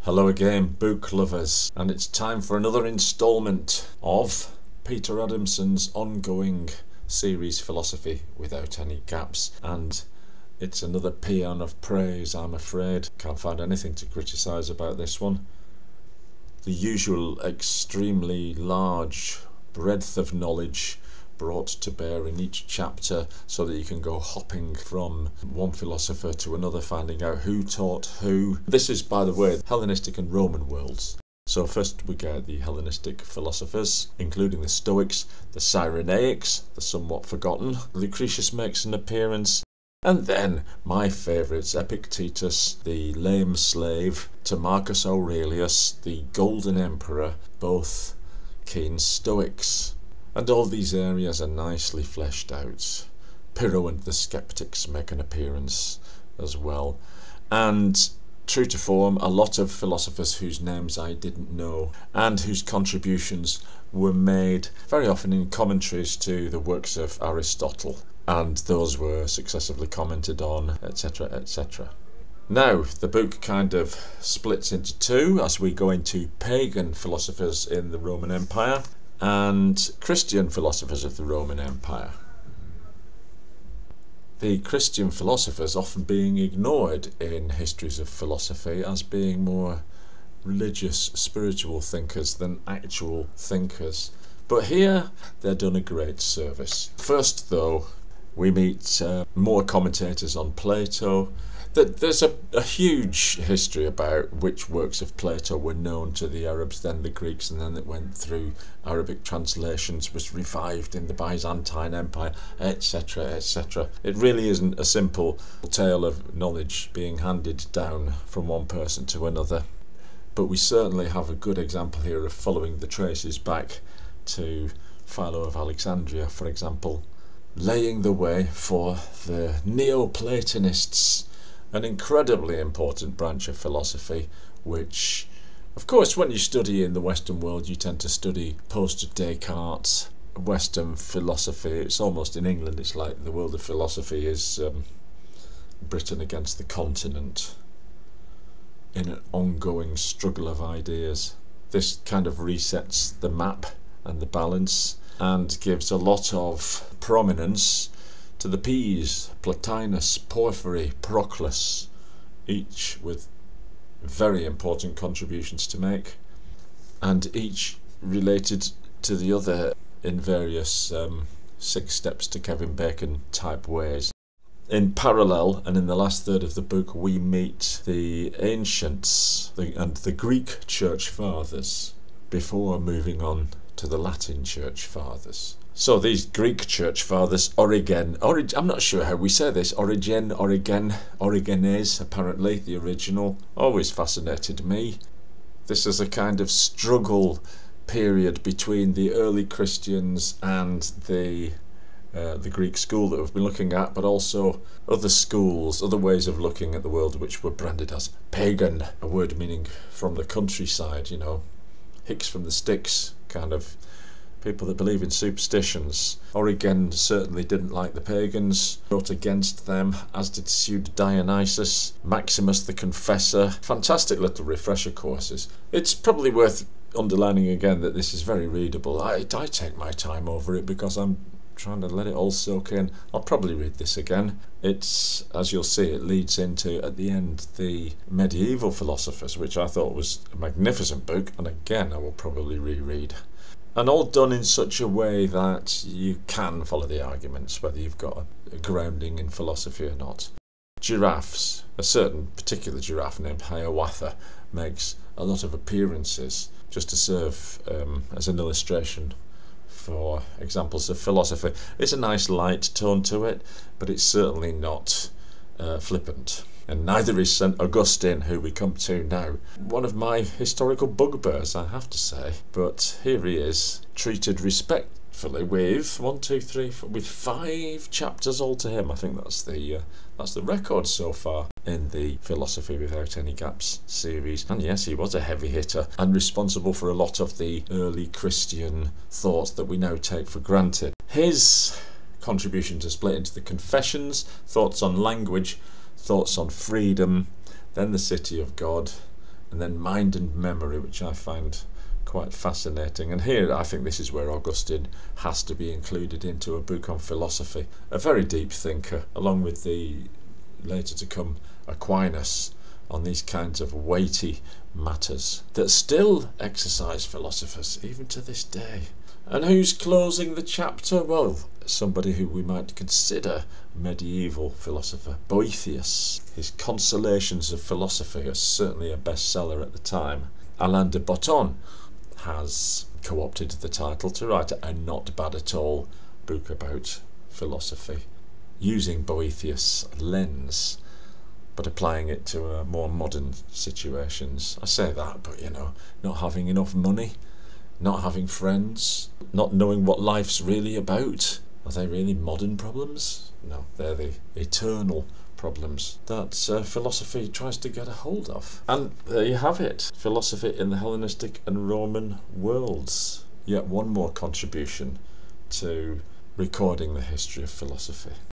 Hello again, book lovers, and it's time for another instalment of Peter Adamson's ongoing series Philosophy Without Any Gaps, and it's another paean of praise, I'm afraid. Can't find anything to criticise about this one. The usual extremely large breadth of knowledge brought to bear in each chapter so that you can go hopping from one philosopher to another, finding out who taught who. This is, by the way, Hellenistic and Roman worlds. So first we get the Hellenistic philosophers, including the Stoics, the Cyrenaics, the somewhat forgotten. Lucretius makes an appearance. And then my favourites, Epictetus, the lame slave, to Marcus Aurelius, the golden emperor, both keen Stoics. And all these areas are nicely fleshed out. Pyrrho and the Skeptics make an appearance as well. And true to form, a lot of philosophers whose names I didn't know and whose contributions were made very often in commentaries to the works of Aristotle. And those were successively commented on, etc., etc. Now, the book kind of splits into two as we go into pagan philosophers in the Roman Empire and Christian philosophers of the Roman Empire. The Christian philosophers often being ignored in histories of philosophy as being more religious, spiritual thinkers than actual thinkers. But here they're done a great service. First, though, we meet more commentators on Plato. There's a huge history about which works of Plato were known to the Arabs, then the Greeks, and then it went through Arabic translations, was revived in the Byzantine Empire, etc., etc. It really isn't a simple tale of knowledge being handed down from one person to another. But we certainly have a good example here of following the traces back to Philo of Alexandria, for example, laying the way for the Neoplatonists, an incredibly important branch of philosophy, which, of course, when you study in the Western world, you tend to study post-Descartes Western philosophy. It's almost in England, it's like the world of philosophy is Britain against the continent in an ongoing struggle of ideas. This kind of resets the map and the balance and gives a lot of prominence to the P's, Plotinus, Porphyry, Proclus, each with very important contributions to make, and each related to the other in various 6 steps to Kevin Bacon type ways. In parallel, and in the last third of the book, we meet the ancients and the Greek church fathers before moving on to the Latin church fathers. So these Greek church fathers, I'm not sure how we say this, Origenes, apparently, the original, always fascinated me. This is a kind of struggle period between the early Christians and the Greek school that we've been looking at, but also other schools, other ways of looking at the world which were branded as pagan, a word meaning from the countryside, you know, hicks from the sticks, kind of people that believe in superstitions. Origen certainly didn't like the pagans, wrote against them, as did Pseudo Dionysius, Maximus the Confessor. Fantastic little refresher courses. It's probably worth underlining again that this is very readable. I take my time over it because I'm trying to let it all soak in. I'll probably read this again. It's, as you'll see, it leads into, at the end, the Medieval Philosophers, which I thought was a magnificent book, and again I will probably reread. And all done in such a way that you can follow the arguments, whether you've got a grounding in philosophy or not. Giraffes. A certain particular giraffe named Hiawatha makes a lot of appearances just to serve as an illustration for examples of philosophy. It's a nice light tone to it, but it's certainly not flippant. And neither is St. Augustine, who we come to now. One of my historical bugbears, I have to say. But here he is, treated respectfully with 5 chapters all to him. I think that's the record so far in the Philosophy Without Any Gaps series. And yes, he was a heavy hitter and responsible for a lot of the early Christian thoughts that we now take for granted. His contributions are split into the Confessions, Thoughts on Language, Thoughts on Freedom, then the City of God, and then mind and memory, which I find quite fascinating. And here I think this is where Augustine has to be included into a book on philosophy. A very deep thinker, along with the later to come Aquinas, on these kinds of weighty matters that still exercise philosophers even to this day. And who's closing the chapter? Well, somebody who we might consider medieval philosopher, Boethius. His Consolations of Philosophy is certainly a bestseller at the time. Alain de Botton has co-opted the title to write a not bad at all book about philosophy, using Boethius' lens, but applying it to more modern situations. I say that, but not having enough money, not having friends, not knowing what life's really about. Are they really modern problems? No, they're the eternal problems that philosophy tries to get a hold of. And there you have it, philosophy in the Hellenistic and Roman worlds. Yet one more contribution to recording the history of philosophy.